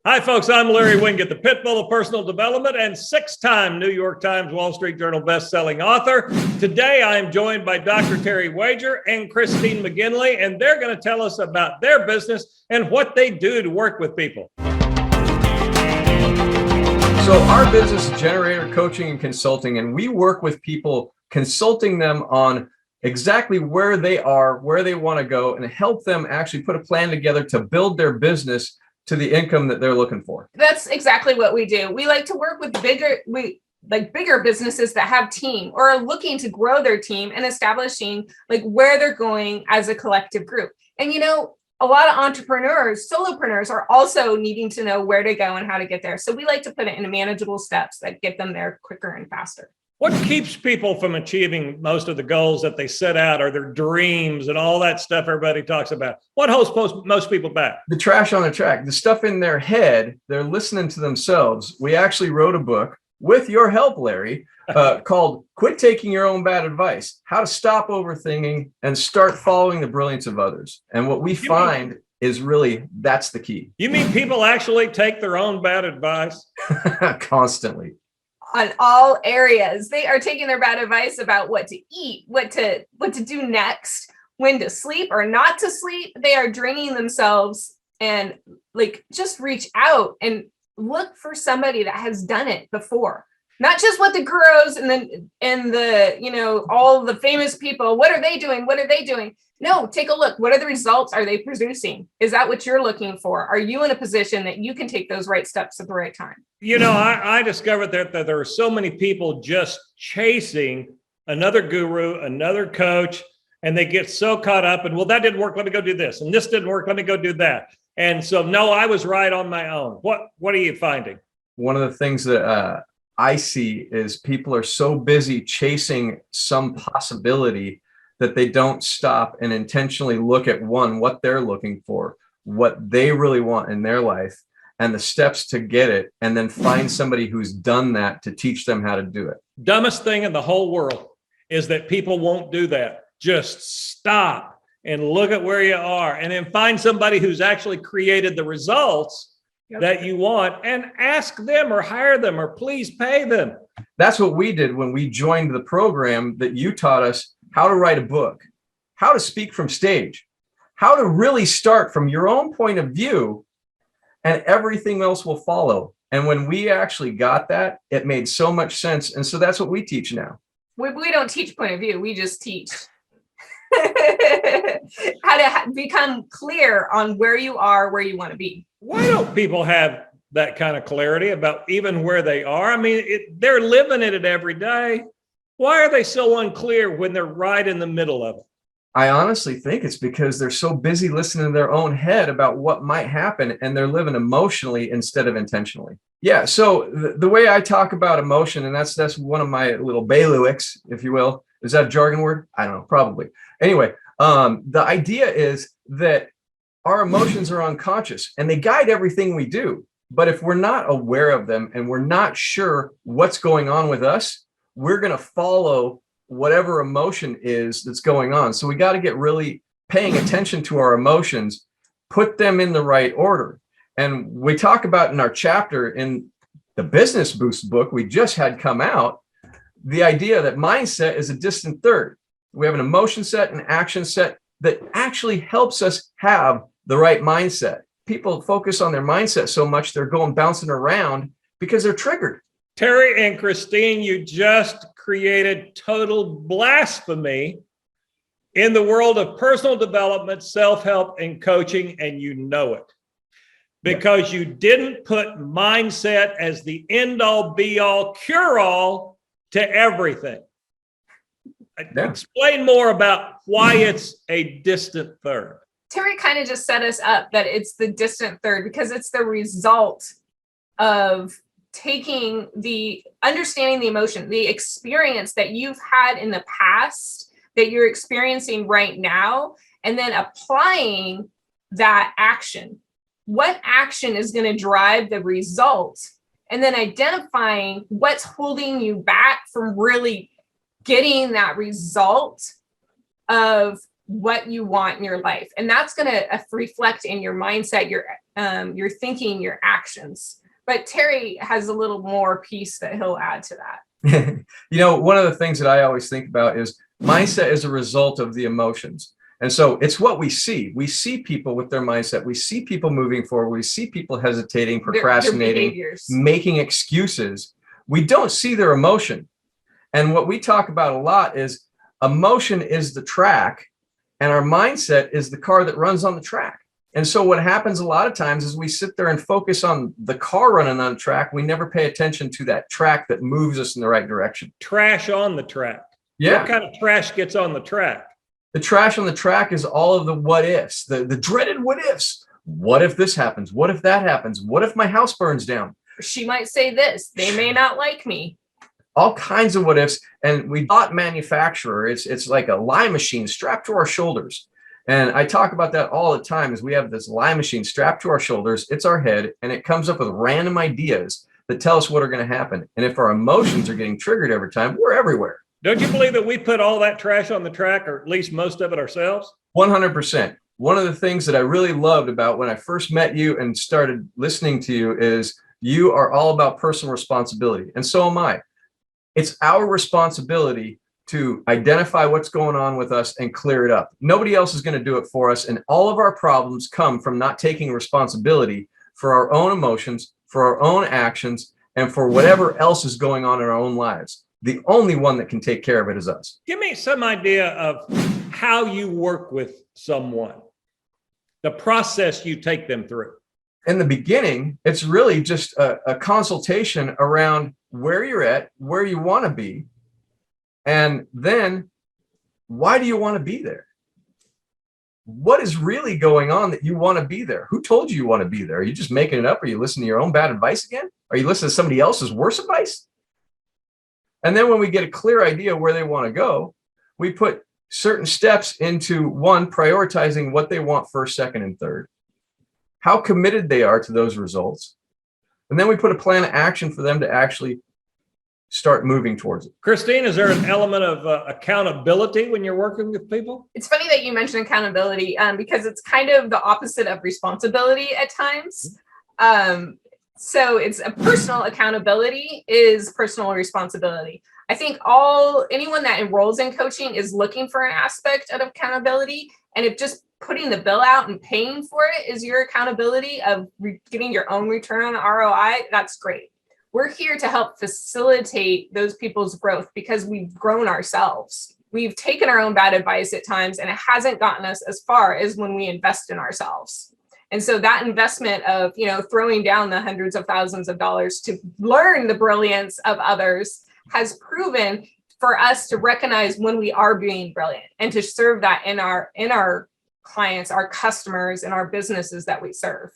Hi, folks. I'm Larry Winget, the pit bull of personal development and six-time New York Times Wall Street Journal best-selling author. Today, I am joined by Dr. Terry Wager and Christine McGinley, and they're going to tell us about their business and what they do to work with people. So our business is Generator Coaching and Consulting, and we work with people, consulting them on exactly where they are, where they want to go, and help them actually put a plan together to build their business to the income that they're looking for. That's exactly what we do. We like to work with bigger businesses that have team or are looking to grow their team and establishing where they're going as a collective group. And a lot of entrepreneurs, solopreneurs are also needing to know where to go and how to get there. So we like to put it in manageable steps that get them there quicker and faster. What keeps people from achieving most of the goals that they set out, or their dreams and all that stuff everybody talks about? What holds most people back? The trash on the track, the stuff in their head, they're listening to themselves. We actually wrote a book with your help, Larry, called Quit Taking Your Own Bad Advice, How to Stop Overthinking and Start Following the Brilliance of Others. And what we find is really, that's the key. You mean people actually take their own bad advice? Constantly. On all areas. They are taking their bad advice about what to eat, what to do next, when to sleep or not to sleep. They are draining themselves, and just reach out and look for somebody that has done it before. Not just what the gurus and the all the famous people, what are they doing? What are they doing? No, take a look. What are the results? Are they producing? Is that what you're looking for? Are you in a position that you can take those right steps at the right time? I discovered that there are so many people just chasing another guru, another coach, and they get so caught up and, well, that didn't work. Let me go do this. And this didn't work. Let me go do that. And so, no, I was right on my own. What are you finding? One of the things that I see is people are so busy chasing some possibility that they don't stop and intentionally look at what they're looking for, what they really want in their life, and the steps to get it, and then find somebody who's done that to teach them how to do it. Dumbest thing in the whole world is that people won't do that. Just stop and look at where you are, and then find somebody who's actually created the results that you want, and ask them or hire them or please pay them. That's what we did when we joined the program that you taught us how to write a book, how to speak from stage, how to really start from your own point of view, and everything else will follow. And when we actually got that, it made so much sense. And so that's what we teach now. We don't teach point of view. We just teach how to become clear on where you are, where you want to be. Why don't people have that kind of clarity about even where they are? I mean, they're living in it every day. Why are they so unclear when they're right in the middle of it? I honestly think it's because they're so busy listening to their own head about what might happen, and they're living emotionally instead of intentionally. Yeah. So the way I talk about emotion, and that's one of my little bailiwicks, if you will. Is that a jargon word? I don't know, probably. Anyway, the idea is that our emotions are unconscious and they guide everything we do. But if we're not aware of them and we're not sure what's going on with us, we're going to follow whatever emotion is that's going on. So we got to get really paying attention to our emotions, put them in the right order. And we talk about in our chapter in the Business Boost book we just had come out, the idea that mindset is a distant third. We have an emotion set, an action set that actually helps us have the right mindset. People focus on their mindset so much they're going bouncing around because they're triggered. Terry and Christine, you just created total blasphemy in the world of personal development, self-help, and coaching, and you know it. Because you didn't put mindset as the end-all, be-all, cure-all to everything. Yeah. Explain more about why it's a distant third. Terry kind of just set us up that it's the distant third because it's the result of understanding the emotion, the experience that you've had in the past that you're experiencing right now, and then applying that action. What action is going to drive the result? And then identifying what's holding you back from really getting that result of what you want in your life. And that's going to reflect in your mindset, your thinking, your actions. But Terry has a little more piece that he'll add to that. One of the things that I always think about is mindset is a result of the emotions. And so it's what we see. We see people with their mindset. We see people moving forward. We see people hesitating, procrastinating, making excuses. We don't see their emotion. And what we talk about a lot is emotion is the track, and our mindset is the car that runs on the track. And so what happens a lot of times is we sit there and focus on the car running on the track. We never pay attention to that track that moves us in the right direction. Trash on the track. Yeah. What kind of trash gets on the track? The trash on the track is all of the what ifs, the dreaded what ifs. What if this happens? What if that happens? What if my house burns down? She might say this. They may not like me. All kinds of what ifs. And we bought manufacturer. It's like a lie machine strapped to our shoulders. And I talk about that all the time is we have this lie machine strapped to our shoulders. It's our head, and it comes up with random ideas that tell us what are going to happen. And if our emotions are getting triggered every time, we're everywhere. Don't you believe that we put all that trash on the track, or at least most of it ourselves? 100%. One of the things that I really loved about when I first met you and started listening to you is you are all about personal responsibility. And so am I. It's our responsibility to identify what's going on with us and clear it up. Nobody else is going to do it for us. And all of our problems come from not taking responsibility for our own emotions, for our own actions, and for whatever else is going on in our own lives. The only one that can take care of it is us. Give me some idea of how you work with someone, the process you take them through. In the beginning, it's really just a consultation around where you're at, where you want to be. And then, why do you want to be there? What is really going on that you want to be there? Who told you want to be there? Are you just making it up? Are you listening to your own bad advice again? Are you listening to somebody else's worse advice? And then when we get a clear idea where they want to go, we put certain steps into one, prioritizing what they want first, second, and third, how committed they are to those results. And then we put a plan of action for them to actually start moving towards it. Christine, is there an element of accountability when you're working with people? It's funny that you mentioned accountability because it's kind of the opposite of responsibility at times. So it's a personal accountability is personal responsibility. I think anyone that enrolls in coaching is looking for an aspect of accountability. And if just putting the bill out and paying for it is your accountability of getting your own return on ROI, that's great. We're here to help facilitate those people's growth because we've grown ourselves. We've taken our own bad advice at times, and it hasn't gotten us as far as when we invest in ourselves. And so that investment of, throwing down the hundreds of thousands of dollars to learn the brilliance of others has proven for us to recognize when we are being brilliant and to serve that in our clients, our customers, and our businesses that we serve.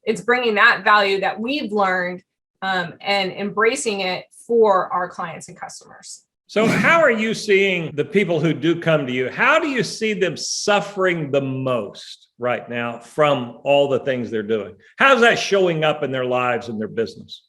It's bringing that value that we've learned and embracing it for our clients and customers. So how are you seeing the people who do come to you? How do you see them suffering the most right now from all the things they're doing? How's that showing up in their lives and their business?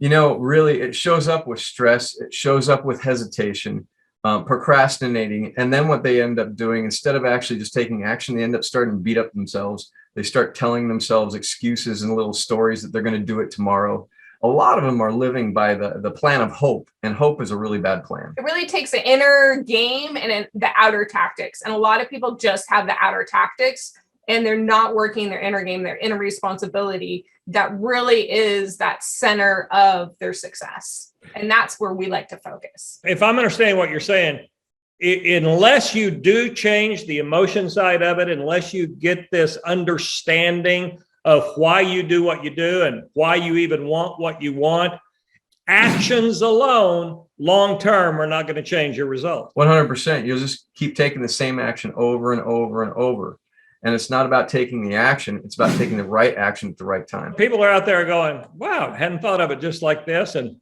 Really, it shows up with stress. It shows up with hesitation, procrastinating. And then what they end up doing, instead of actually just taking action, they end up starting to beat up themselves. They start telling themselves excuses and little stories that they're going to do it tomorrow. A lot of them are living by the plan of hope, and hope is a really bad plan. It really takes the inner game and the outer tactics. And a lot of people just have the outer tactics and they're not working their inner game, their inner responsibility that really is that center of their success. And that's where we like to focus. If I'm understanding what you're saying, unless you do change the emotion side of it, unless you get this understanding of why you do what you do and why you even want what you want, actions alone, long-term, are not going to change your results. 100%. You'll just keep taking the same action over and over and over. And it's not about taking the action. It's about taking the right action at the right time. People are out there going, wow, hadn't thought of it just like this. And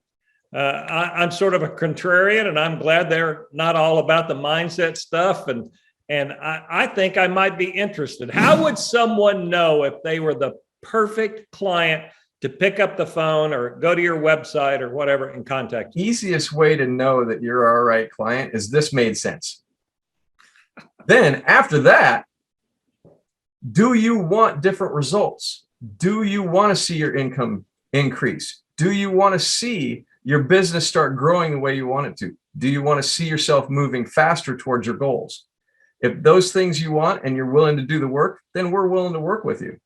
I'm sort of a contrarian, and I'm glad they're not all about the mindset stuff. And I think I might be interested. How would someone know if they were the perfect client to pick up the phone or go to your website or whatever and contact you? Easiest way to know that you're our right client is this made sense. Then after that, do you want different results? Do you want to see your income increase? Do you want to see your business start growing the way you want it to? Do you want to see yourself moving faster towards your goals? If those things you want and you're willing to do the work, then we're willing to work with you.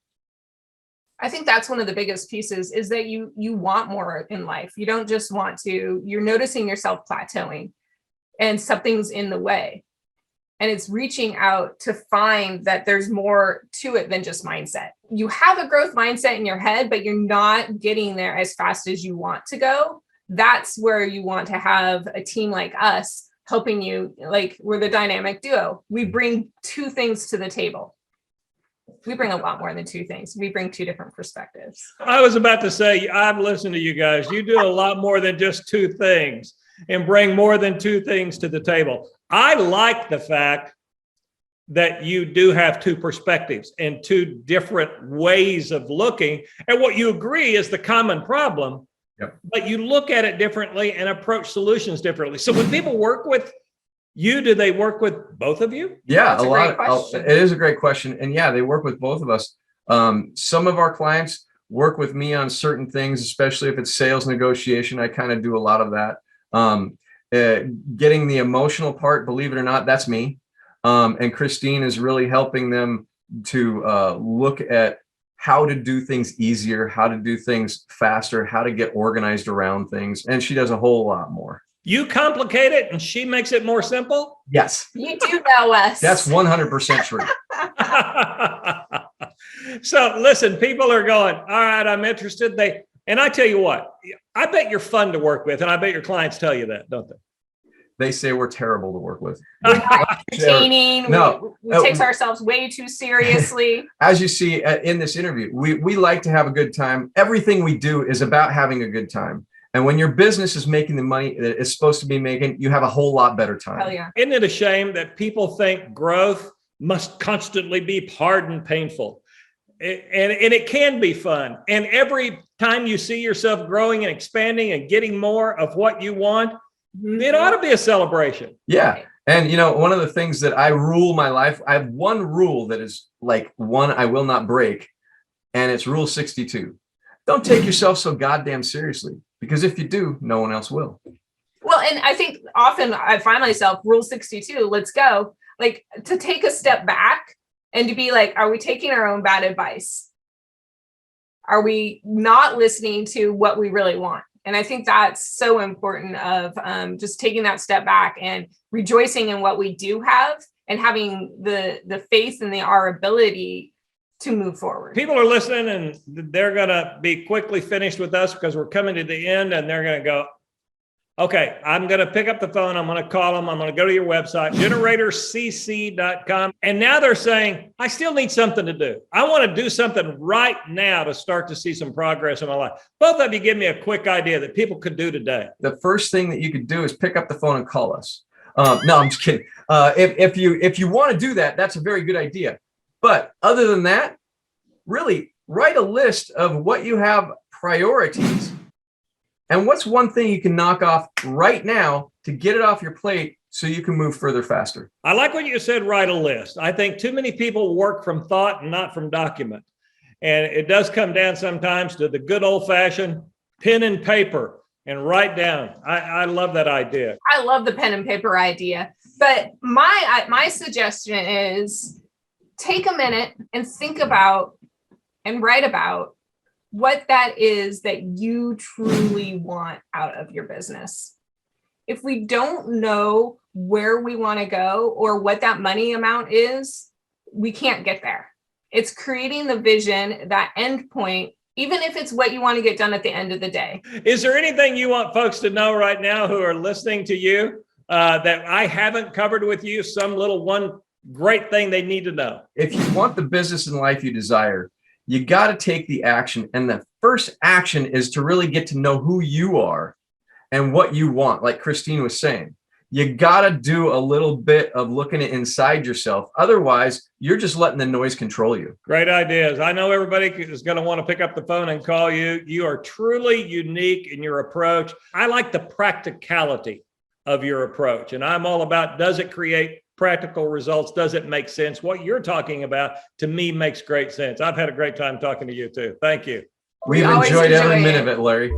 I think that's one of the biggest pieces, is that you want more in life. You don't just want to, you're noticing yourself plateauing and something's in the way. And it's reaching out to find that there's more to it than just mindset. You have a growth mindset in your head, but you're not getting there as fast as you want to go. That's where you want to have a team like us helping you. Like, we're the dynamic duo. We bring two things to the table. We bring a lot more than two things. We bring two different perspectives. I was about to say, I've listened to you guys. You do a lot more than just two things and bring more than two things to the table. I like the fact that you do have two perspectives and two different ways of looking at what you agree is the common problem. Yep. But you look at it differently and approach solutions differently. So when people work with you, do they work with both of you? Yeah, That's a great question. It is a great question. And yeah, they work with both of us. Some of our clients work with me on certain things, especially if it's sales negotiation. I kind of do a lot of that. Getting the emotional part, believe it or not, that's me. And Christine is really helping them to look at how to do things easier, how to do things faster, how to get organized around things. And she does a whole lot more. You complicate it and she makes it more simple? Yes. You do know us. That's 100% true. So listen, people are going, all right, I'm interested. And I tell you what, I bet you're fun to work with. And I bet your clients tell you that, don't they? They say we're terrible to work with. We're not entertaining. No. We take ourselves way too seriously. As you see in this interview, we like to have a good time. Everything we do is about having a good time. And when your business is making the money that it's supposed to be making, you have a whole lot better time. Hell yeah. Isn't it a shame that people think growth must constantly be hard and painful? And it can be fun. And every time you see yourself growing and expanding and getting more of what you want, it ought to be a celebration. Yeah. And, you know, one of the things that I rule my life, I have one rule that is like one I will not break. And it's rule 62. Don't take yourself so goddamn seriously, because if you do, no one else will. Well, and I think often I find myself, rule 62, let's go, like to take a step back and to be like, are we taking our own bad advice? Are we not listening to what we really want? And I think that's so important of just taking that step back and rejoicing in what we do have and having the faith in our ability to move forward. People are listening and they're going to be quickly finished with us because we're coming to the end, and they're going to go, okay, I'm going to pick up the phone. I'm going to call them. I'm going to go to your website, generatorcc.com. And now they're saying, I still need something to do. I want to do something right now to start to see some progress in my life. Both of you give me a quick idea that people could do today. The first thing that you could do is pick up the phone and call us. No, I'm just kidding. If you want to do that, that's a very good idea. But other than that, really write a list of what you have priorities and what's one thing you can knock off right now to get it off your plate so you can move further faster. I like what you said, write a list. I think too many people work from thought and not from document. And it does come down sometimes to the good old fashioned pen and paper and write down. I love that idea. I love the pen and paper idea. But my suggestion is take a minute and think about and write about what that is that you truly want out of your business. If we don't know where we want to go or what that money amount is, we can't get there. It's creating the vision, that end point, even if it's what you want to get done at the end of the day. Is there anything you want folks to know right now who are listening to you that I haven't covered with you? Some little one great thing they need to know. If you want the business and life you desire, you got to take the action. And the first action is to really get to know who you are and what you want. Like Christine was saying, you got to do a little bit of looking inside yourself. Otherwise, you're just letting the noise control you. Great ideas. I know everybody is going to want to pick up the phone and call you. You are truly unique in your approach. I like the practicality of your approach. And I'm all about, does it create practical results doesn't make sense. What you're talking about to me makes great sense. I've had a great time talking to you too. Thank you. We've always enjoyed every enjoy minute it. of it, Larry.